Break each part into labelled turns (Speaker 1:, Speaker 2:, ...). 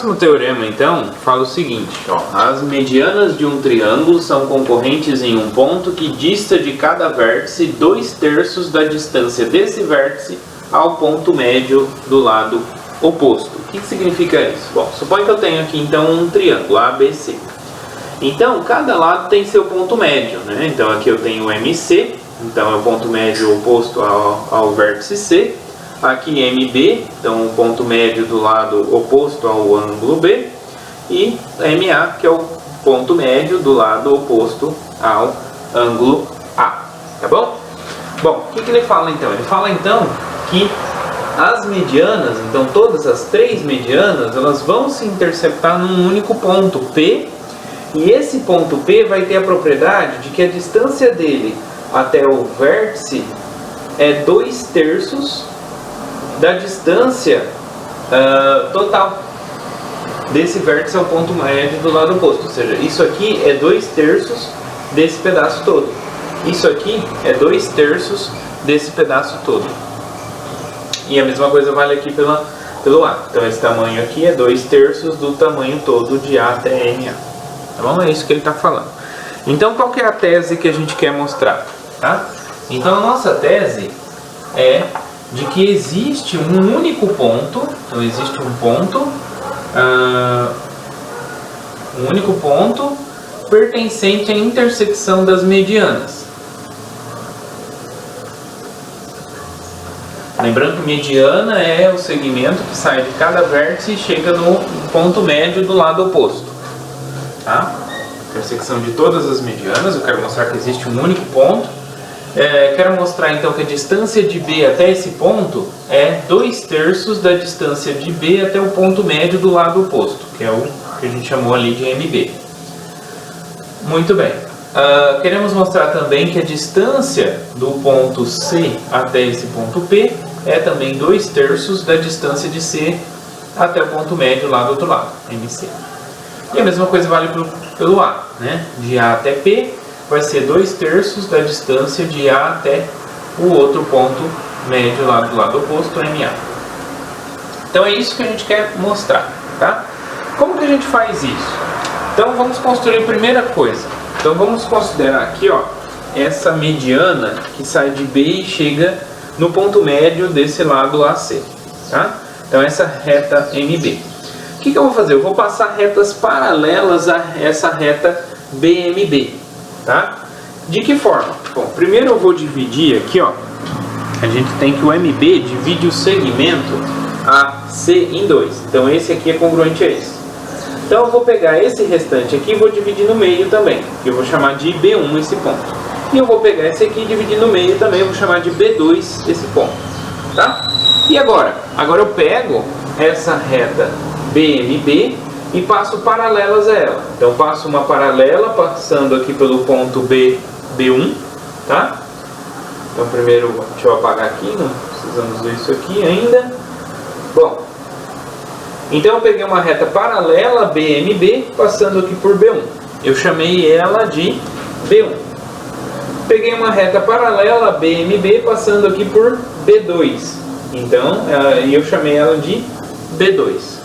Speaker 1: próximo teorema, então, fala o seguinte, ó, as medianas de um triângulo são concorrentes em um ponto que dista de cada vértice 2/3 da distância desse vértice ao ponto médio do lado oposto. O que significa isso? Bom, suponha que eu tenho aqui, então, um triângulo ABC. Então, cada lado tem seu ponto médio, né? Então, aqui eu tenho o MC, então é o ponto médio oposto ao vértice C. Aqui MB, então o ponto médio do lado oposto ao ângulo B, e MA, que é o ponto médio do lado oposto ao ângulo A, tá bom? Bom, o que ele fala então? Ele fala então que as medianas, então todas as três medianas, elas vão se interceptar num único ponto, P, e esse ponto P vai ter a propriedade de que a distância dele até o vértice é 2/3 da distância total desse vértice ao ponto médio do lado oposto. Ou seja, isso aqui é 2/3 desse pedaço todo. Isso aqui é 2/3 desse pedaço todo. E a mesma coisa vale aqui pelo A. Então esse tamanho aqui é 2/3 do tamanho todo de A até MA. Tá bom? É isso que ele está falando. Então qual que é a tese que a gente quer mostrar? Tá? Então a nossa tese é de que existe um único ponto, então existe um único ponto pertencente à intersecção das medianas. Lembrando que mediana é o segmento que sai de cada vértice e chega no ponto médio do lado oposto. Tá? Intersecção de todas as medianas, eu quero mostrar que existe um único ponto. Quero mostrar então que a distância de B até esse ponto é 2/3 da distância de B até o ponto médio do lado oposto, que é o que a gente chamou ali de MB. Muito bem. Queremos mostrar também que a distância do ponto C até esse ponto P é também 2/3 da distância de C até o ponto médio lá do outro lado, MC. E a mesma coisa vale pelo A, né? De A até P vai ser 2/3 da distância de A até o outro ponto médio lá do lado oposto, MA. Então é isso que a gente quer mostrar, tá? Como que a gente faz isso? Então vamos construir a primeira coisa. Então vamos considerar aqui, ó, essa mediana que sai de B e chega no ponto médio desse lado AC, tá? Então essa reta MB. O que eu vou fazer? Eu vou passar retas paralelas a essa reta BMB. Tá? De que forma? Bom, primeiro eu vou dividir aqui, ó. A gente tem que o MB divide o segmento AC em 2. Então esse aqui é congruente a esse. Então eu vou pegar esse restante aqui e vou dividir no meio também. Que eu vou chamar de B1 esse ponto. E eu vou pegar esse aqui e dividir no meio também. Eu vou chamar de B2 esse ponto. Tá? E agora? Agora eu pego essa reta BMB e passo paralelas a ela. Então passo uma paralela passando aqui pelo ponto B1, tá? Então primeiro, deixa eu apagar aqui, não precisamos ver isso aqui ainda. Bom, então eu peguei uma reta paralela BMB passando aqui por B1. Eu chamei ela de B1. Peguei uma reta paralela BMB passando aqui por B2. Então eu chamei ela de B2.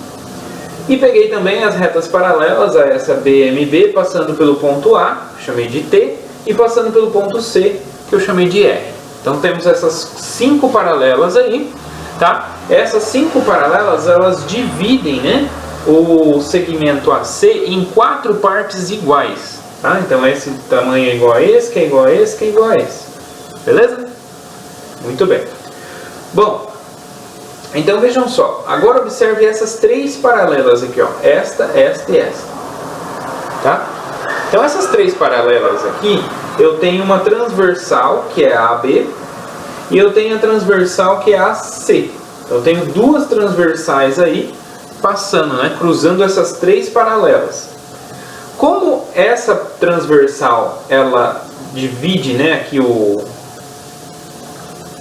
Speaker 1: E peguei também as retas paralelas a essa BMB, passando pelo ponto A, que eu chamei de T, e passando pelo ponto C, que eu chamei de R. Então temos essas 5 paralelas aí, tá? Essas 5 paralelas, elas dividem, né, o segmento AC em 4 partes iguais, tá? Então esse tamanho é igual a esse, que é igual a esse, que é igual a esse. Beleza? Muito bem. Bom, então vejam só, agora observe essas 3 paralelas aqui, ó, esta e esta, tá? Então essas 3 paralelas aqui, eu tenho uma transversal, que é a AB, e eu tenho a transversal, que é a AC. Então eu tenho 2 transversais aí, passando, né, cruzando essas 3 paralelas. Como essa transversal, ela divide, né, aqui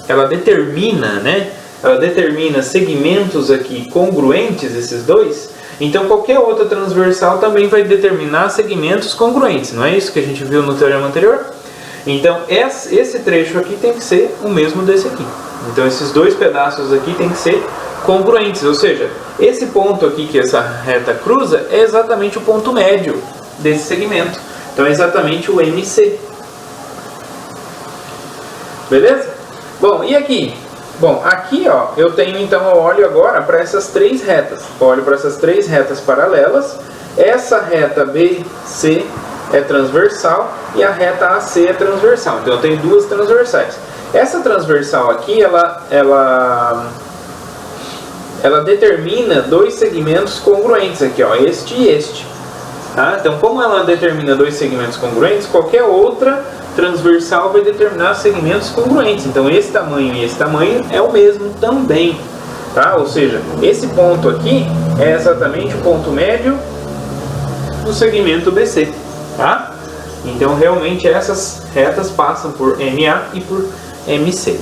Speaker 1: ela determina, né, ela determina segmentos aqui congruentes, esses dois, então qualquer outra transversal também vai determinar segmentos congruentes, não é isso que a gente viu no teorema anterior? Então esse trecho aqui tem que ser o mesmo desse aqui. Então esses 2 pedaços aqui tem que ser congruentes, ou seja, esse ponto aqui que essa reta cruza é exatamente o ponto médio desse segmento. Então é exatamente o MC. Beleza? Bom, e aqui? Bom, aqui ó, eu tenho então, eu olho agora para essas três retas. Olho para essas três retas paralelas. Essa reta BC é transversal e a reta AC é transversal. Então eu tenho duas transversais. Essa transversal aqui, ela determina dois segmentos congruentes aqui, ó, este e este. Tá? Então, como ela determina dois segmentos congruentes, qualquer outra transversal vai determinar segmentos congruentes. Então, esse tamanho e esse tamanho é o mesmo também. Tá? Ou seja, esse ponto aqui é exatamente o ponto médio do segmento BC. Tá? Então, realmente, essas retas passam por MA e por MC.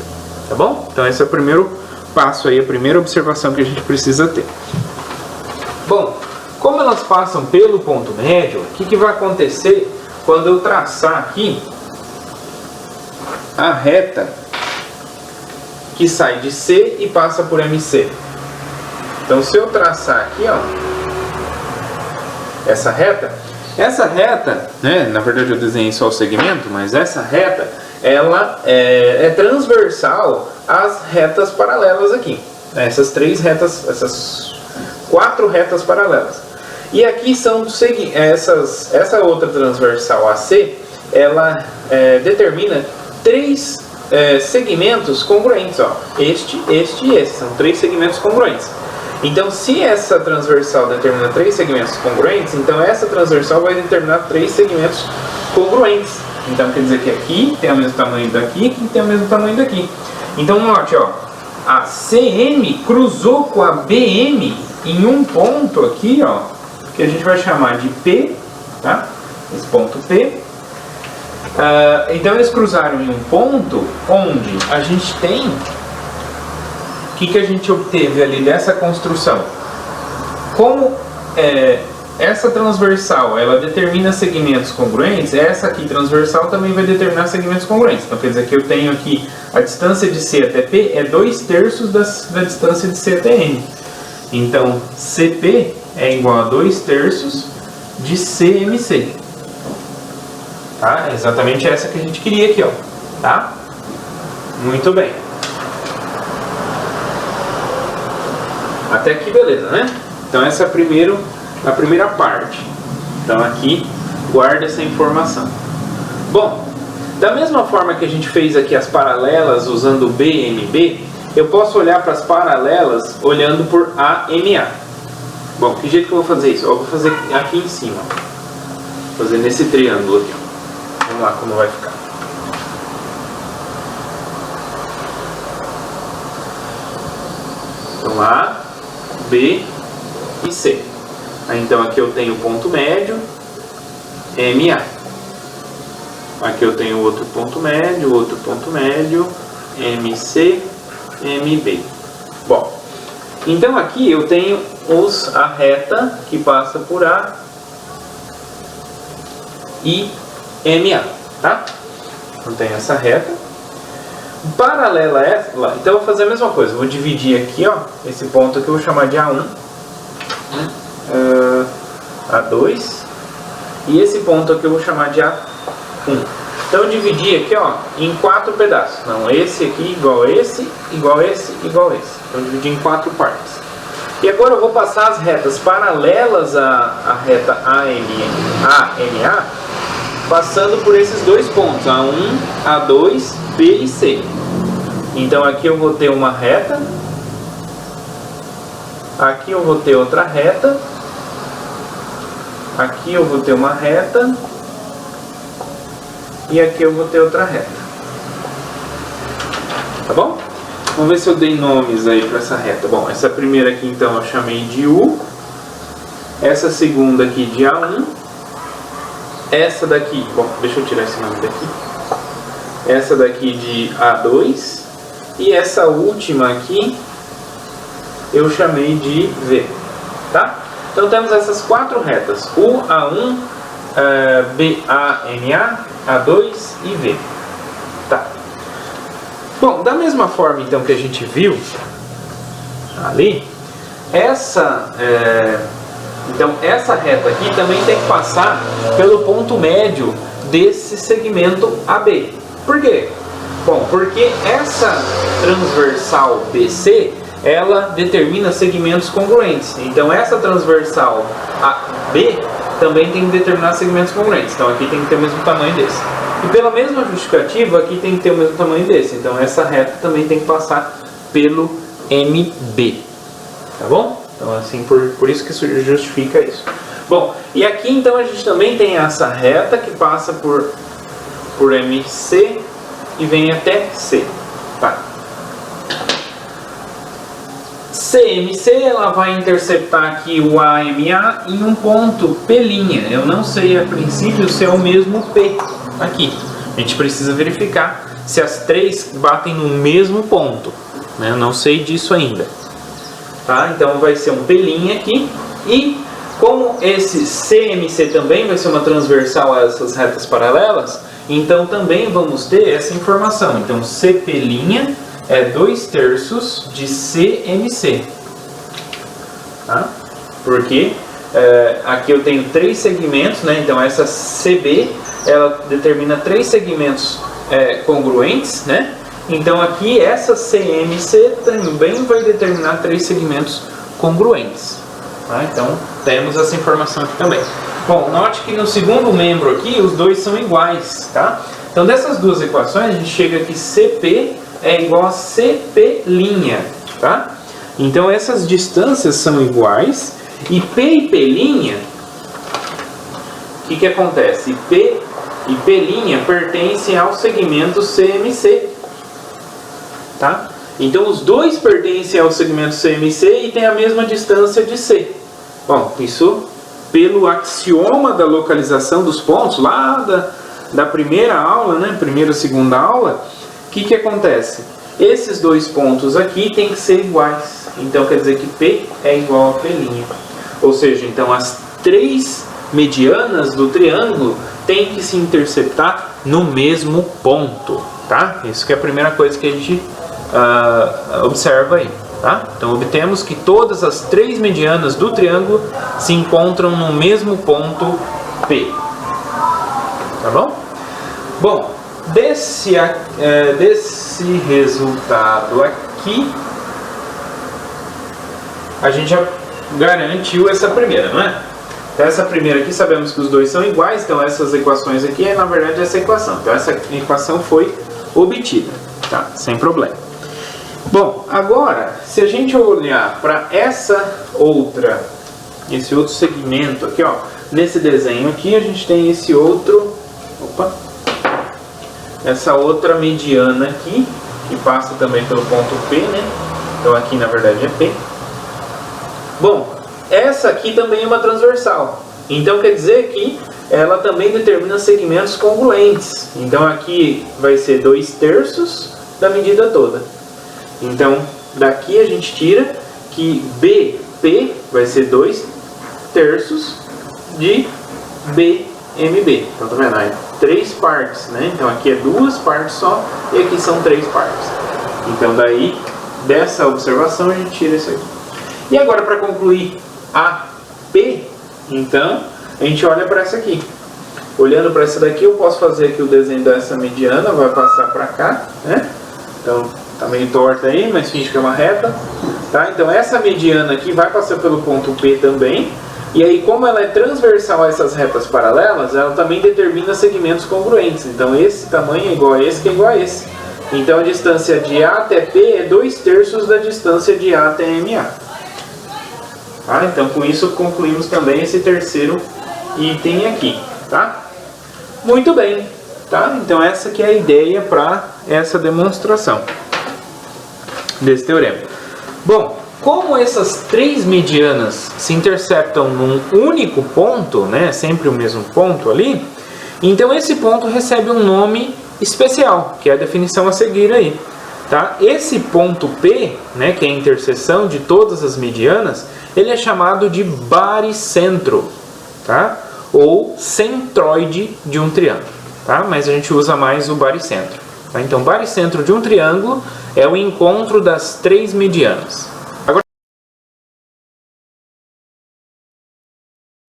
Speaker 1: Tá bom? Então, esse é o primeiro passo aí, a primeira observação que a gente precisa ter. Bom, como elas passam pelo ponto médio, o que vai acontecer quando eu traçar aqui a reta que sai de C e passa por MC? Então, se eu traçar aqui, ó, essa reta, né, na verdade eu desenhei só o segmento, mas essa reta, ela é transversal às retas paralelas aqui. Essas três retas, essas quatro retas paralelas. E aqui são essa outra transversal AC, ela determina três segmentos congruentes, ó. Este e este. São três segmentos congruentes. Então, se essa transversal determina três segmentos congruentes, então essa transversal vai determinar três segmentos congruentes. Então, quer dizer que aqui tem o mesmo tamanho daqui, aqui tem o mesmo tamanho daqui. Então, note, ó, a CM cruzou com a BM em um ponto aqui, ó, que a gente vai chamar de P, tá? Esse ponto P. Então, eles cruzaram em um ponto onde a gente tem... O que a gente obteve ali dessa construção? Como essa transversal, ela determina segmentos congruentes, essa aqui transversal também vai determinar segmentos congruentes. Então, quer dizer que eu tenho aqui a distância de C até P é 2/3 da distância de C até N. Então, CP é igual a 2/3 de CMC. Tá? É exatamente essa que a gente queria aqui, ó. Tá? Muito bem. Até aqui, beleza, né? Então, essa é a primeira parte. Então, aqui, guarda essa informação. Bom, da mesma forma que a gente fez aqui as paralelas usando BMB, eu posso olhar para as paralelas olhando por AMA. Bom, que jeito que eu vou fazer isso? Eu vou fazer aqui em cima. Vou fazer nesse triângulo aqui. Vamos lá como vai ficar. Então, A, B e C. Então aqui eu tenho o ponto médio, MA. Aqui eu tenho outro ponto médio, MC, MB. Bom, então aqui eu tenho a reta que passa por A e MA, tá? Então tem essa reta. Paralela a essa, então eu vou fazer a mesma coisa. Vou dividir aqui, ó, esse ponto aqui eu vou chamar de A1, A2, e esse ponto aqui eu vou chamar de A1. Então eu dividi aqui, ó, em 4 pedaços. Não, esse aqui igual a esse, igual a esse, igual a esse. Então eu dividi em 4 partes. E agora eu vou passar as retas paralelas à reta AMA, passando por esses dois pontos, A1, A2, B e C. Então aqui eu vou ter uma reta, aqui eu vou ter outra reta, aqui eu vou ter uma reta e aqui eu vou ter outra reta. Tá bom? Vamos ver se eu dei nomes aí para essa reta. Bom, essa primeira aqui então eu chamei de U, essa segunda aqui de A1, essa daqui, bom, deixa eu tirar esse nome daqui, essa daqui de A2 e essa última aqui eu chamei de V, tá? Então temos essas 4 retas, U, A1, B, A, MA, A2 e V, tá? Bom, da mesma forma então que a gente viu ali, então essa reta aqui também tem que passar pelo ponto médio desse segmento AB. Por quê? Bom, porque essa transversal BC, ela determina segmentos congruentes. Então essa transversal AB também tem que determinar segmentos congruentes. Então aqui tem que ter o mesmo tamanho desse. E pela mesma justificativa, aqui tem que ter o mesmo tamanho desse. Então essa reta também tem que passar pelo MB. Tá bom? Então assim, por isso que isso justifica isso. Bom, e aqui então a gente também tem essa reta que passa por MC e vem até C. Tá? CMC, ela vai interceptar aqui o AMA em um ponto P'. Eu não sei a princípio se é o mesmo P aqui. A gente precisa verificar se as três batem no mesmo ponto, né? Eu não sei disso ainda. Tá? Então vai ser um P' aqui. E como esse CMC também vai ser uma transversal a essas retas paralelas, então também vamos ter essa informação. Então CP' é 2/3 de CMC. Tá? Porque aqui eu tenho 3 segmentos, né? Então essa CB, ela determina 3 segmentos congruentes, né? Então aqui essa CMC também vai determinar 3 segmentos congruentes. Tá? Então temos essa informação aqui também. Bom, note que no segundo membro aqui os dois são iguais, tá? Então dessas duas equações a gente chega que CP é igual a CP', tá? Então essas distâncias são iguais e P e P', o que acontece? P e P' pertencem ao segmento CMC, tá? Então os dois pertencem ao segmento CMC e têm a mesma distância de C. Bom, isso pelo axioma da localização dos pontos lá da primeira aula, né? Primeira e segunda aula, o que acontece? Esses dois pontos aqui têm que ser iguais. Então quer dizer que P é igual a P'. Ou seja, então as 3 medianas do triângulo têm que se interceptar no mesmo ponto, tá? Isso que é a primeira coisa que a gente observa aí, tá? Então obtemos que todas as 3 medianas do triângulo se encontram no mesmo ponto P. Tá bom? Bom, desse resultado aqui, a gente já garantiu essa primeira, não é? Então essa primeira aqui sabemos que os dois são iguais, então essas equações aqui é na verdade essa equação. Então essa equação foi obtida, tá? Sem problema. Bom, agora se a gente olhar para esse outro segmento aqui, ó, nesse desenho aqui a gente tem esse outro, essa outra mediana aqui, que passa também pelo ponto P, né? Então aqui na verdade é P. Bom, essa aqui também é uma transversal. Então quer dizer que ela também determina segmentos congruentes. Então aqui vai ser 2/3 da medida toda. Então daqui a gente tira que BP vai ser 2/3 de BMB. Então tá vendo aí? 3 partes, né? Então aqui é 2 partes só e aqui são 3 partes. Então daí, dessa observação a gente tira isso aqui. E agora para concluir a P, então a gente olha para essa aqui. Olhando para essa daqui eu posso fazer aqui o desenho dessa mediana, vai passar para cá, né? Então tá meio torta aí, mas finge que é uma reta, tá? Então essa mediana aqui vai passar pelo ponto P também. E aí, como ela é transversal a essas retas paralelas, ela também determina segmentos congruentes. Então, esse tamanho é igual a esse, que é igual a esse. Então, a distância de A até P é 2/3 da distância de A até MA. Tá? Então, com isso, concluímos também esse terceiro item aqui. Tá? Muito bem. Tá? Então, essa que é a ideia para essa demonstração desse teorema. Bom, como essas 3 medianas se interceptam num único ponto, né, sempre o mesmo ponto ali, então esse ponto recebe um nome especial, que é a definição a seguir aí. Tá? Esse ponto P, né, que é a interseção de todas as medianas, ele é chamado de baricentro, tá? Ou centroide de um triângulo. Tá? Mas a gente usa mais o baricentro. Tá? Então, baricentro de um triângulo é o encontro das 3 medianas.